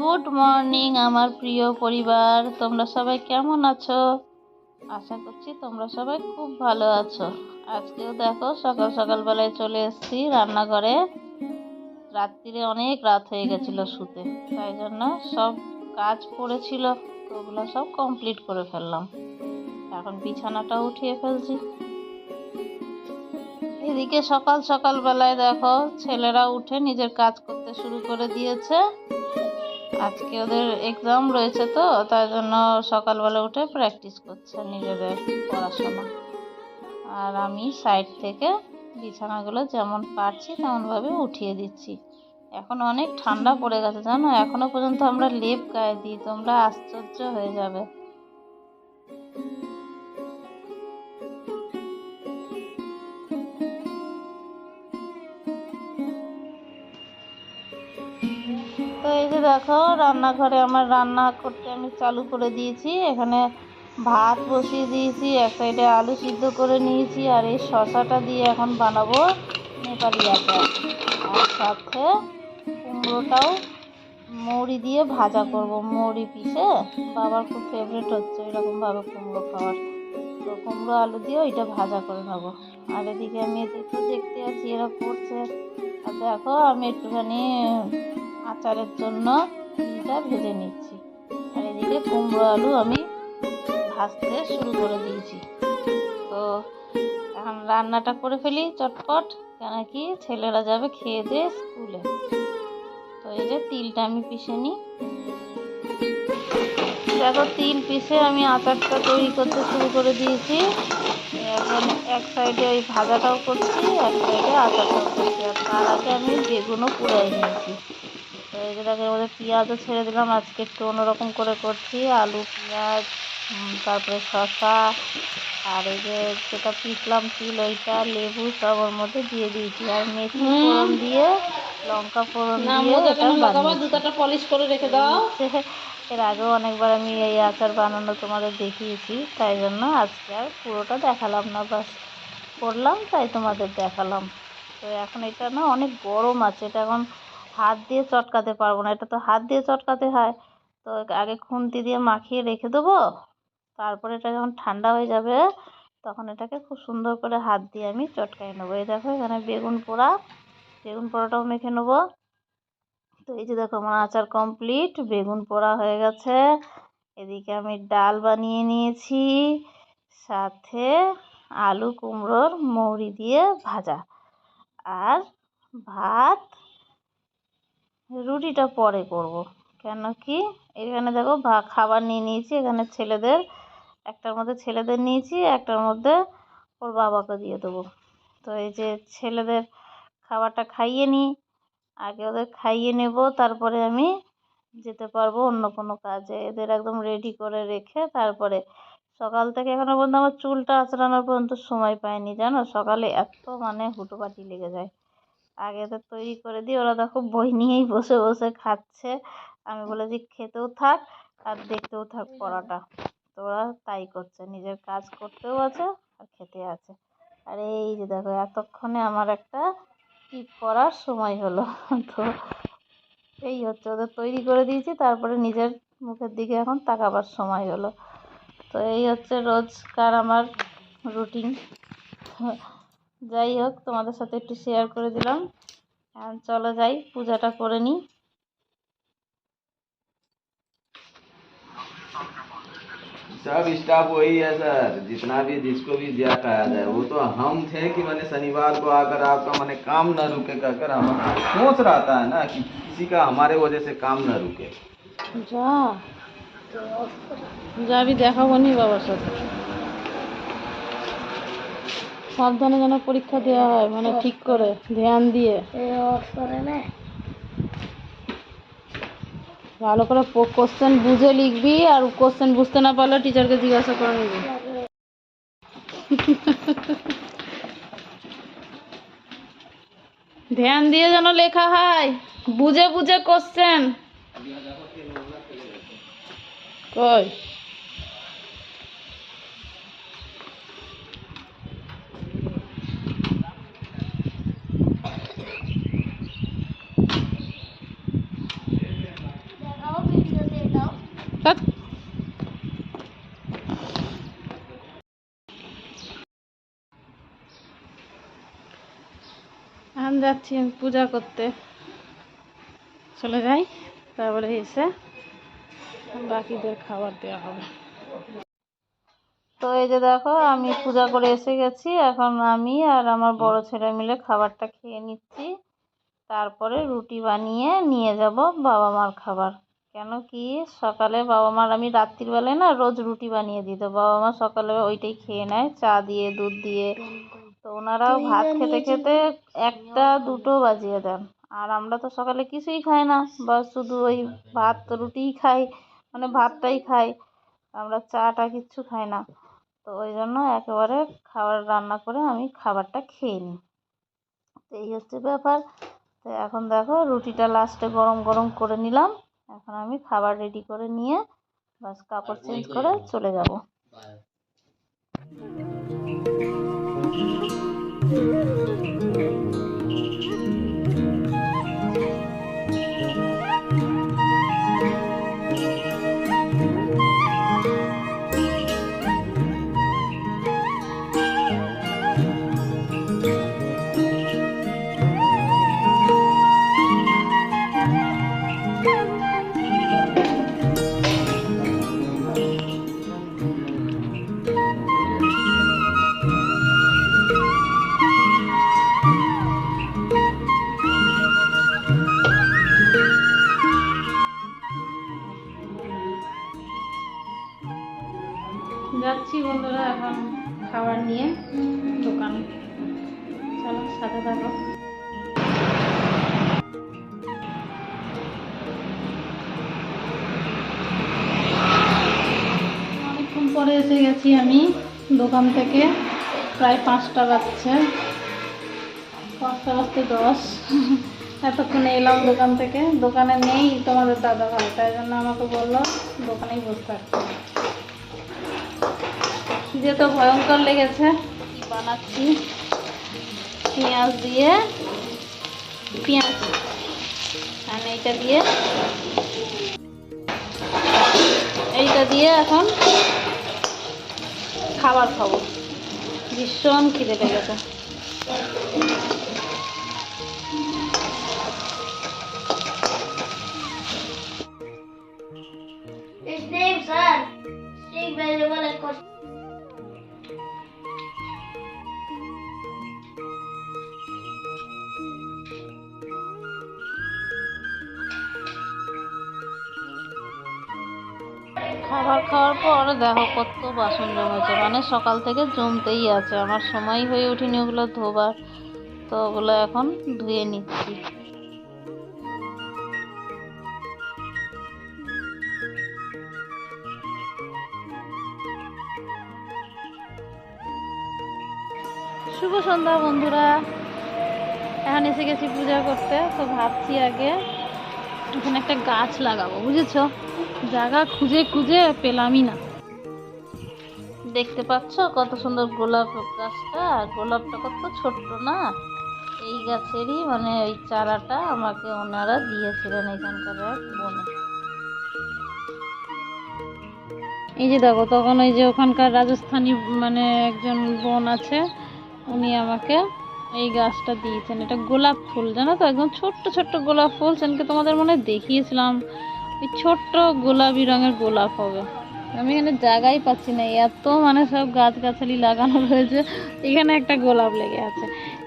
Good morning আমার প্রিয় পরিবার, তোমরা সবাই কেমন আছো? আশা করছি তোমরা সবাই খুব ভালো আছো। আজকেও দেখো সকাল সকালবেলায় চলে এসেছি রান্নাঘরে। রাত্রিরে অনেক রাত হয়ে গেছিল শুতে, তাই জন্য সব কাজ পড়েছিল, তো ওগুলো সব কমপ্লিট করে ফেললাম। এখন বিছানাটা উঠিয়ে ফেলছি। এদিকে সকাল সকালবেলায় দেখো ছেলেরা উঠে নিজের কাজ করতে শুরু করে দিয়েছে। আজকে ওদের এক্সাম রয়েছে, তো তাই জন্য সকালবেলা উঠে প্র্যাকটিস করছে নিজেদের পড়াশোনা। আর আমি সাইড থেকে বিছানাগুলো যেমন পারছি তেমনভাবে উঠিয়ে দিচ্ছি। এখন অনেক ঠান্ডা পড়ে গেছে জানো, এখনো পর্যন্ত আমরা লেপ গায়ে দিই, তোমরা আশ্চর্য হয়ে যাবে। তো এই যে দেখো রান্নাঘরে আমার রান্না করতে আমি চালু করে দিয়েছি। এখানে ভাত বসিয়ে দিয়েছি, এক সাইডে আলু সিদ্ধ করে নিয়েছি, আর এই শশাটা দিয়ে এখন বানাবো নেপালি আচার। আর সাথে কুমড়োটাও মৌরি দিয়ে ভাজা করব, মৌরি পিষে। বাবার খুব ফেভারিট হচ্ছে এরকমভাবে কুমড়ো খাওয়ার, তো কুমড়ো আলু দিয়ে ওইটা ভাজা করে নেবো। আর এদিকে আমি একটু দেখতে আছি এরা পড়ছে। আর দেখো আমি একটুখানি আচারের জন্য তিলটা ভেজে নিচ্ছি। আর এদিকে কুমড়ো আলু আমি ভাজতে শুরু করে দিয়েছি। তো এখন রান্নাটা করে ফেলি চটপট, কেন কি ছেলেরা যাবে খেয়ে দিয়ে স্কুলে। তো এই যে তিলটা আমি পিষে নিই। দেখো তিল পিষে আমি আচারটা তৈরি করতে শুরু করে দিয়েছি। এখন এক সাইডে ওই ভাজাটাও করছি, এক সাইডে আচারটাও করছি। আর তার আগে আমি বেগুনও পুড়াই নিয়েছি। তো এই যে দেখো এর মধ্যে পেঁয়াজও ছেড়ে দিলাম, আজকে একটু অন্যরকম করে করছি। আলু, পেঁয়াজ, তারপরে শসা, আর এই যে যেটা পিষলাম তিল ওইটা, লেবু সব ওর মধ্যে দিয়ে দিয়েছি। আর মেথি ফোড়ন দিয়ে, লঙ্কা ফোড়ন দিয়ে এটা বানিয়েছি। এর আগেও অনেকবার আমি এই আচার বানানো তোমাদের দেখিয়েছি, তাই জন্য আজকে আর পুরোটা দেখালাম না, বাস করলাম তাই তোমাদের দেখালাম। তো এখন এটা না অনেক গরম আছে, এটা এখন হাত দিয়ে চটকাতে পারবো না, এটা তো হাত দিয়ে চটকাতে হয়। তো আগে খুন্তি দিয়ে মাখিয়ে রেখে দেবো, তারপরে এটা যখন ঠান্ডা হয়ে যাবে তখন এটাকে খুব সুন্দর করে হাত দিয়ে আমি চটকাই নেবো। এই দেখো এখানে বেগুন পোড়াটাও মেখে নেবো। তো এই যে দেখো আমার আচার কমপ্লিট, বেগুন পোড়া হয়ে গেছে। এদিকে আমি ডাল বানিয়ে নিয়েছি, সাথে আলু কুমড়োর মৌরি দিয়ে ভাজা, আর ভাত। রুটিটা পরে করব, কেন কি এখানে দেখো খাবার নিয়ে নিয়েছি। এখানে ছেলেদের একটার মধ্যে ছেলেদের নিয়েছি, একটার মধ্যে ওর বাবাকে দিয়ে দেবো। তো এই যে ছেলেদের খাবারটা খাইয়ে নিই, আগে ওদের খাইয়ে নেব, তারপরে আমি যেতে পারবো অন্য কোনো কাজে। এদের একদম রেডি করে রেখে তারপরে সকাল থেকে এখনো পর্যন্ত আমার চুলটা আঁচড়ানোর পর্যন্ত সময় পাইনি জানো, সকালে এত হুটোপাটি লেগে যায়। আগে এদের তৈরি করে দিই, ওরা দেখো বই নিয়েই বসে বসে খাচ্ছে। আমি বলেছি খেতেও থাক আর দেখতেও থাক পড়াটা, তো ওরা তাই করছে, নিজের কাজ করতেও আছে আর খেতে আছে। আর এই যে দেখো এতক্ষণে আমার একটা টিপ করার সময় হলো। তো এই হচ্ছে ওদের তৈরি করে দিয়েছি, তারপরে নিজের মুখের দিকে এখন তাকাবার সময় হলো। তো এই হচ্ছে রোজকার আমার রুটিন। যাই হোক তোমাদের সাথে একটু শেয়ার করে দিলাম। চলো যাই পূজাটা করে নিই। सब स्टाफ वही है सर, जितना भी जिसको भी दिया खाया जाए। वो तो हम थे कि मैंने शनिवार को आकर आपका मैंने काम न रुके कहकर हम सोच रहा था ना कि किसी का हमारे वजह से काम न रुके। যা যাবি দেখাবো নি বাবার সাথে, সাবধানে যেন পরীক্ষা দেওয়া হয়, মানে ঠিক করে ধ্যান দিয়ে ভালো করে কোশ্চেন বুঝে লিখবি, আর কোশ্চেন বুঝতে না পারলে টিচারকে জিজ্ঞাসা করে নিবি। ধ্যান দিয়ে যেন লেখা হয়, বুঝে বুঝে কোশ্চেন। কই যাচ্ছি আমি পূজা করতে, চলে যাই, তারপরে এসে বাকিদের খাবার দেওয়া হবে। তো এই যে দেখো আমি পূজা করে এসে গেছি, এখন আমি আর আমার বড় ছেলে মিলে খাবারটা খেয়ে নিচ্ছি। তারপরে রুটি বানিয়ে নিয়ে যাব বাবা মার খাবার। কেন কি সকালে বাবা মার আমি রাত্রির বেলায় না রোজ রুটি বানিয়ে দিই, তো বাবা মা সকালে ওইটাই খেয়ে নেয় চা দিয়ে দুধ দিয়ে। তো ওনারাও ভাত খেতে খেতে 1টা 2টো বাজিয়ে দেন। আর আমরা তো সকালে কিছুই খাই না, বা শুধু ওই ভাত রুটিই খাই, মানে ভাতটাই খাই, আমরা চাটা কিচ্ছু খাই না। তো ওই জন্য একেবারে খাবার রান্না করে আমি খাবারটা খেয়ে নিই। তো এই হচ্ছে ব্যাপার। তো এখন দেখো রুটিটা লাস্টে গরম গরম করে নিলাম, এখন আমি খাবার রেডি করে নিয়ে বাস কাপড় চেঞ্জ করে চলে যাব। যাচ্ছি বন্ধুরা এখন খাবার নিয়ে দোকান, চলো সাথে থাকো। অনেকক্ষণ পরে এসে গেছি আমি দোকান থেকে, প্রায় 5টা বাজছে, 5টা বাজতে 10। এতক্ষণে এলাম দোকান থেকে, দোকানে নেই তোমাদের দাদা ভাই, তাই জন্য আমাকে বললো দোকানেই বসে থাকতে। খিদে তো ভয়ঙ্কর লেগেছে, বানাচ্ছি পেঁয়াজ দিয়ে, পেঁয়াজ আর এইটা দিয়ে এখন খাবার খাবো, ভীষণ খিদে লেগেছে। His name, sir. Speak very well and question. খাবার খাওয়ার পর দেখো কত বাসন জমেছে, মানে সকাল থেকে জমতেই আছে, আমার সময় হয়ে ওঠেনি ওগুলো ধোবার। তো ওগুলো এখন ধুয়ে নিচ্ছি। শুভ সন্ধ্যা বন্ধুরা, এখন এসে গেছি পূজা করতে। তো ভাবছি আগে এখানে একটা গাছ লাগাবো, বুঝেছো, জায়গা খুঁজে খুঁজে পেলামই না। দেখতে পাচ্ছ কত সুন্দর গোলাপ গাছটা, আর গোলাপটা কত ছোট্ট না। এই গাছেরই মানে ওই চারাটা আমাকে ওনারা দিয়েছিলেন এখানকার এক বনে। এই যে দেখো, তখন ওই যে ওখানকার রাজস্থানী মানে একজন বোন আছে, উনি আমাকে এই গাছটা দিয়েছেন। এটা গোলাপ ফুল, জানো তো, একদম ছোট্ট ছোট্ট গোলাপ ফুল। সেদিনকে তোমাদের মনে দেখিয়েছিলাম, ওই ছোট্ট গোলাপি রঙের গোলাপ হবে। আমি এখানে জায়গাই পাচ্ছি না, এত মানে সব গাছগাছালি লাগানো রয়েছে, এখানে একটা গোলাপ লেগে আছে।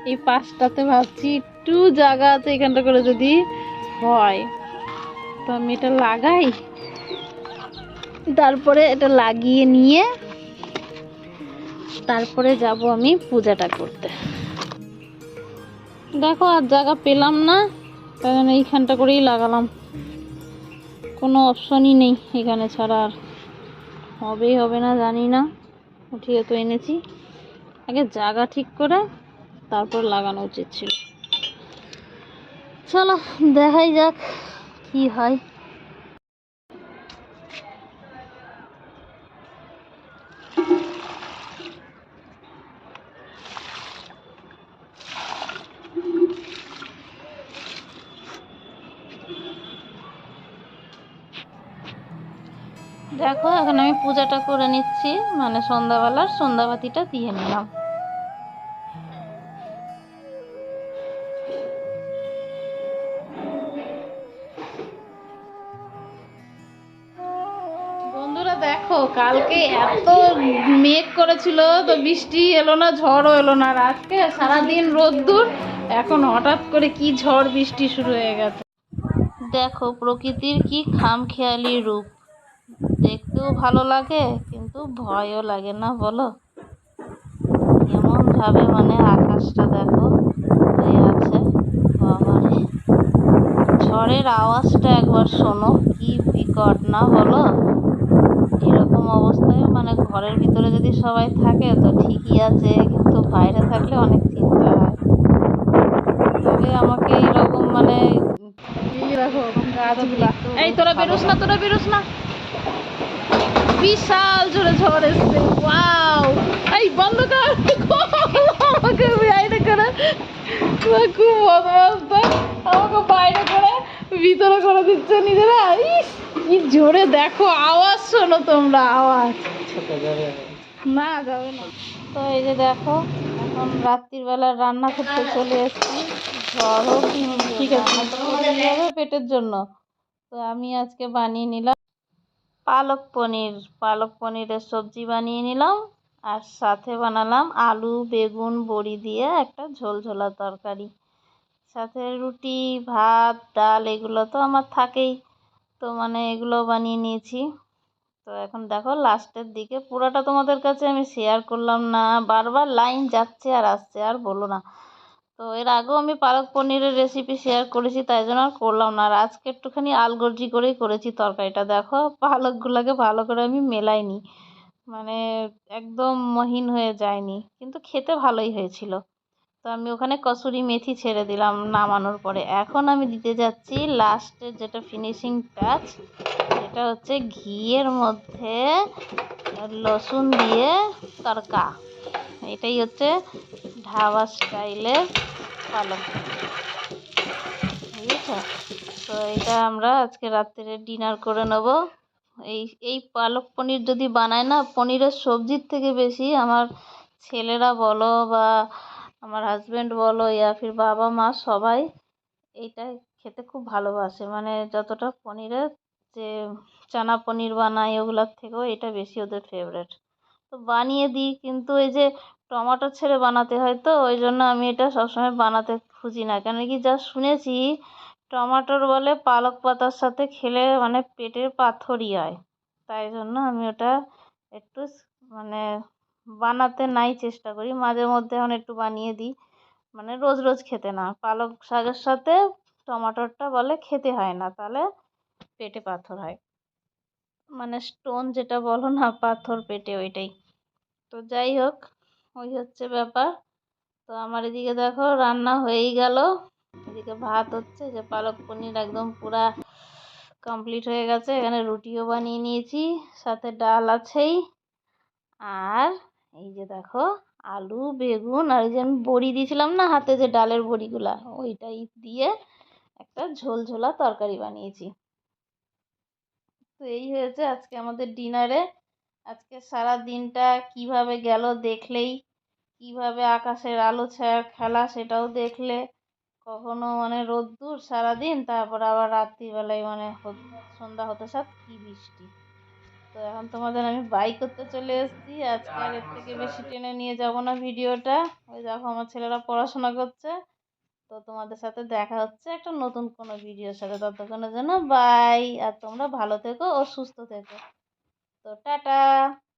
এই পাশটাতে ভাবছি একটু জায়গা আছে, এখানটা করে যদি হয় তো আমি এটা লাগাই, তারপরে এটা লাগিয়ে নিয়ে তারপরে যাব আমি পূজাটা করতে। দেখো আর জায়গা পেলাম না, তাই জন্য এইখানটা করেই লাগালাম, কোনো অপশনই নেই এখানে ছাড়া। আর হবেই হবে না জানি না, উঠিয়ে তো এনেছি, আগে জায়গা ঠিক করে তারপর লাগানো উচিত ছিল। চলো দেখাই যাক কি হয়। দেখো এখন আমি পূজাটা করে নিচ্ছি, মানে সন্ধ্যাবেলার সন্ধ্যাবাতিটা দিয়ে নিলাম। দেখো কালকে এত মেঘ করেছিল, তো বৃষ্টি এলো না, ঝড়ও এলো না, আর আজকে সারাদিন রোদ্দুর, এখন হঠাৎ করে কি ঝড় বৃষ্টি শুরু হয়ে গেছে। দেখো প্রকৃতির কি খামখেয়ালি রূপ, দেখতেও ভালো লাগে কিন্তু ভয়ও লাগে না বলো? কেমন ভাবে মানে আকাশটা দেখো হয়ে আছে। বাবারে, ঝড়ের আওয়াজটা একবার শোনো, কি বিকট না বলো? এরকম অবস্থায় মানে ঘরের ভিতরে যদি সবাই থাকে তো ঠিকই আছে, কিন্তু বাইরে থাকলে অনেক চিন্তা হয়। তবে আমাকে এইরকম মানে এই দেখো গাছগুলা, এই তোরা বেরোস না, তোরা বেরোস না, বিশাল জোরে ঝড় এসছে। ওয়াও, এই বন্ধ কর, আমাকে বাইরে করে, খুব বদমাস তো, আমাকে বাইরে করে ভিতরে করে দিচ্ছে নিজেরা। ইস, কি জোরে দেখো, আওয়াজ শোনো তোমরা, আওয়াজ না যাবে না। তো এই যে দেখো এখন রাত্রির বেলা রান্না করতে চলে এসেছি। ঝড় হোক ঠিক আছে, পেটের জন্য। তো আমি আজকে বানিয়ে নিলাম পালক পনির, পালক পনিরের সবজি বানিয়ে নিলাম, আর সাথে বানালাম আলু বেগুন বড়ি দিয়ে একটা ঝোলঝোলা তরকারি। সাথে রুটি ভাত ডাল এগুলো তো আমার থাকেই, তো মানে এগুলো বানিয়ে নিয়েছি। তো এখন দেখো লাস্টের দিকে পুরোটা তোমাদের কাছে আমি শেয়ার করলাম না, বারবার লাইন যাচ্ছে আর আসছে, আর বলো না। তো এর আগেও আমি পালক পনিরের রেসিপি শেয়ার করেছি, তাই জন্য আর করলাম না। আর আজকে একটুখানি আলগর্জি করেই করেছি তরকারিটা। দেখো পালকগুলোকে ভালো করে আমি মেলাইনি, মানে একদম মহিন হয়ে যায়নি, কিন্তু খেতে ভালোই হয়েছিল। তো আমি ওখানে কসুরি মেথি ছেড়ে দিলাম নামানোর পরে। এখন আমি দিতে যাচ্ছি লাস্টের যেটা ফিনিশিং টাচ, যেটা হচ্ছে ঘিয়ের মধ্যে রসুন দিয়ে তড়কা। এটাই হচ্ছে ধাবা স্টাইলের পালক পনির, বুঝেছো? তো এটা আমরা আজকে রাত্রে ডিনার করে নেব। এই এই পালক পনির যদি বানায় না, পনিরের সবজির থেকে বেশি আমার ছেলেরা বলো বা আমার হাজব্যান্ড বলো ইয়া ফির বাবা মা সবাই এইটা খেতে খুব ভালোবাসে। মানে যতটা পনিরের যে চানা পনির বানাই ওগুলোর থেকেও এটা বেশি ওদের ফেভারেট। তো বানিয়ে দিই, কিন্তু এই যে টমেটো ছেড়ে বানাতে হয়, তো ওই জন্য আমি এটা সবসময় বানাতে খুঁজি না। কেন কি যা শুনেছি টমেটোর বলে পালক পাতার সাথে খেলে মানে পেটের পাথরই হয়, তাই জন্য আমি ওটা একটু মানে বানাতে নাই চেষ্টা করি। মাঝে মধ্যে এখন একটু বানিয়ে দিই, মানে রোজ রোজ খেতে না। পালক শাকের সাথে টমেটোরটা বলে খেতে হয় না, তাহলে পেটে পাথর হয়, মানে স্টোন যেটা বলো না, পাথর পেটে, ওইটাই। তো যাই হোক, ওই হচ্ছে ব্যাপার। তো আমার এদিকে দেখো রান্না হয়েই গেল, এদিকে ভাত হচ্ছে, যে পালক পনির একদম পুরা কমপ্লিট হয়ে গেছে। এখানে রুটিও বানিয়ে নিয়েছি, সাথে ডাল আছেই। আর এই যে দেখো আলু বেগুন আর এই যে আমি বড়ি দিয়েছিলাম না হাতে, যে ডালের বড়িগুলা, ওইটাই দিয়ে একটা ঝোলঝোলা তরকারি বানিয়েছি। তো এই হয়েছে আজকে আমাদের ডিনারে। আজকে সারা দিনটা কিভাবে গেল দেখলেই, কিভাবে আকাশের আলো ছায়ার খেলা সেটাও দেখলে। কখনো মানে রোদ্দুর সারাদিন, তারপর আবার রাত্রিবেলায় মানে সন্ধ্যা হতে সাথ কি বৃষ্টি। তো এখন তোমাদের আমি বাই করতে চলে এসেছি, আজকে আর এর থেকে বেশি টেনে নিয়ে যাব না ভিডিওটা। ওই দেখো আমার ছেলেরা পড়াশোনা করছে। তো তোমাদের সাথে দেখা হচ্ছে একটা নতুন কোনো ভিডিওর সাথে, ততক্ষণের জন্য বাই। আর তোমরা ভালো থেকো ও সুস্থ থেকো। তো টাটা।